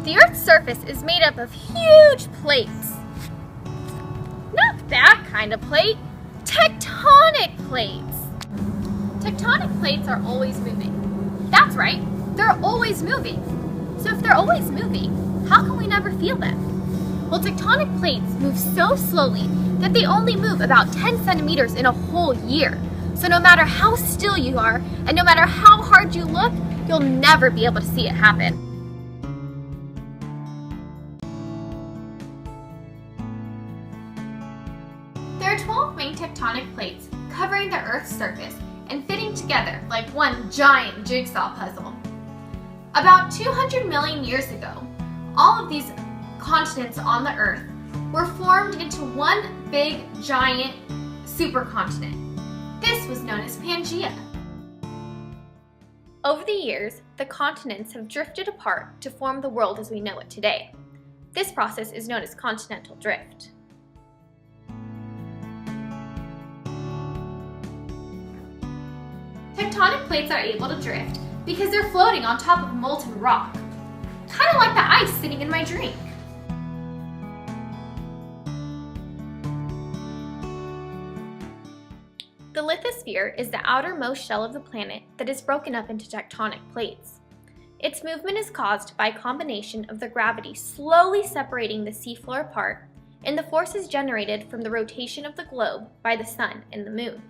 The Earth's surface is made up of huge plates. Not that kind of plate, tectonic plates. Tectonic plates are always moving. That's right, they're always moving. So if they're always moving, how can we never feel them? Well, tectonic plates move so slowly that they only move about 10 centimeters in a whole year. So no matter how still you are, and no matter how hard you look, you'll never be able to see it happen. There are 12 main tectonic plates covering the Earth's surface and fitting together like one giant jigsaw puzzle. About 200 million years ago, all of these continents on the Earth were formed into one big giant supercontinent. This was known as Pangaea. Over the years, the continents have drifted apart to form the world as we know it today. This process is known as continental drift. Tectonic plates are able to drift because they're floating on top of molten rock, kind of like the ice sitting in my drink. The lithosphere is the outermost shell of the planet that is broken up into tectonic plates. Its movement is caused by a combination of the gravity slowly separating the seafloor apart and the forces generated from the rotation of the globe by the sun and the moon.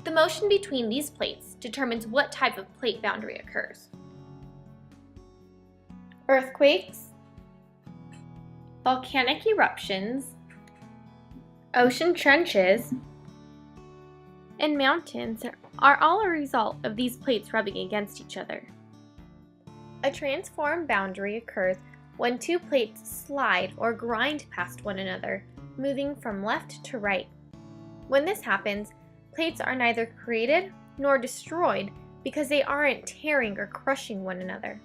The motion between these plates determines what type of plate boundary occurs. Earthquakes, volcanic eruptions, ocean trenches, and mountains are all a result of these plates rubbing against each other. A transform boundary occurs when two plates slide or grind past one another, moving from left to right. When this happens, plates are neither created nor destroyed because they aren't tearing or crushing one another.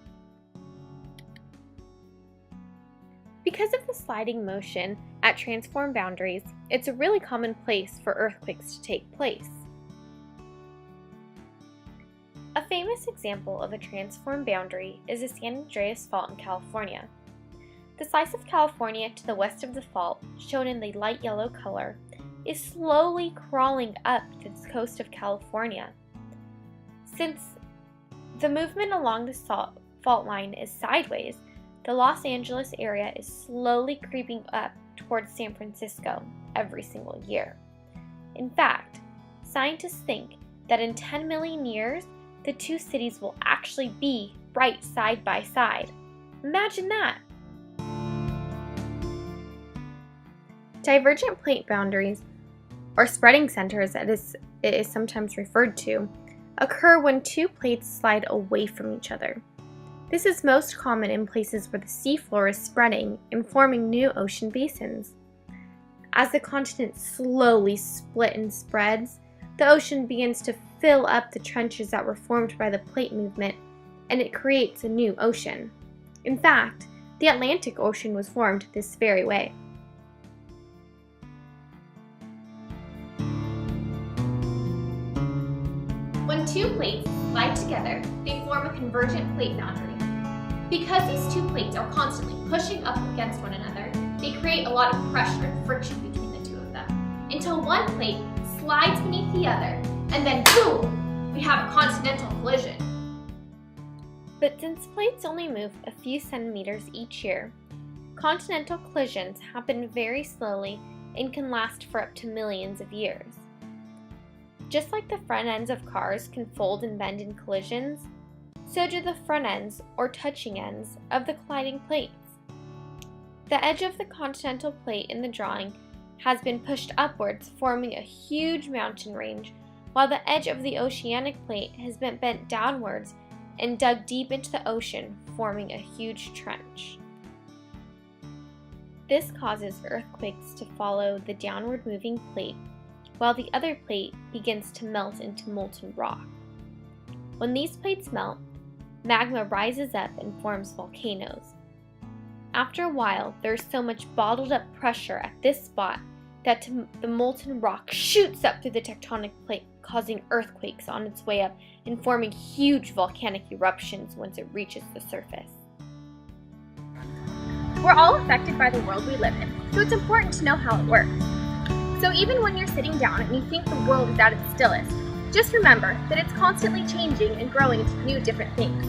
Because of the sliding motion at transform boundaries, it's a really common place for earthquakes to take place. A famous example of a transform boundary is the San Andreas Fault in California. The slice of California to the west of the fault, shown in the light yellow color, is slowly crawling up to the coast of California. Since the movement along the fault line is sideways, the Los Angeles area is slowly creeping up towards San Francisco every single year. In fact, scientists think that in 10 million years, the two cities will actually be right side by side. Imagine that! Divergent plate boundaries, or spreading centers as it is sometimes referred to, occur when two plates slide away from each other. This is most common in places where the seafloor is spreading and forming new ocean basins. As the continent slowly split and spreads, the ocean begins to fill up the trenches that were formed by the plate movement, and it creates a new ocean. In fact, the Atlantic Ocean was formed this very way. When two plates slide together, they form a convergent plate boundary. Because these two plates are constantly pushing up against one another, they create a lot of pressure and friction between the two of them, until one plate slides beneath the other, and then boom, we have a continental collision. But since plates only move a few centimeters each year, continental collisions happen very slowly and can last for up to millions of years. Just like the front ends of cars can fold and bend in collisions, so do the front ends, or touching ends, of the colliding plates. The edge of the continental plate in the drawing has been pushed upwards, forming a huge mountain range, while the edge of the oceanic plate has been bent downwards and dug deep into the ocean, forming a huge trench. This causes earthquakes to follow the downward moving plate, while the other plate begins to melt into molten rock. When these plates melt, magma rises up and forms volcanoes. After a while, there is so much bottled up pressure at this spot that the molten rock shoots up through the tectonic plate, causing earthquakes on its way up and forming huge volcanic eruptions once it reaches the surface. We're all affected by the world we live in, so it's important to know how it works. So even when you're sitting down and you think the world is at its stillest, just remember that it's constantly changing and growing into new different things.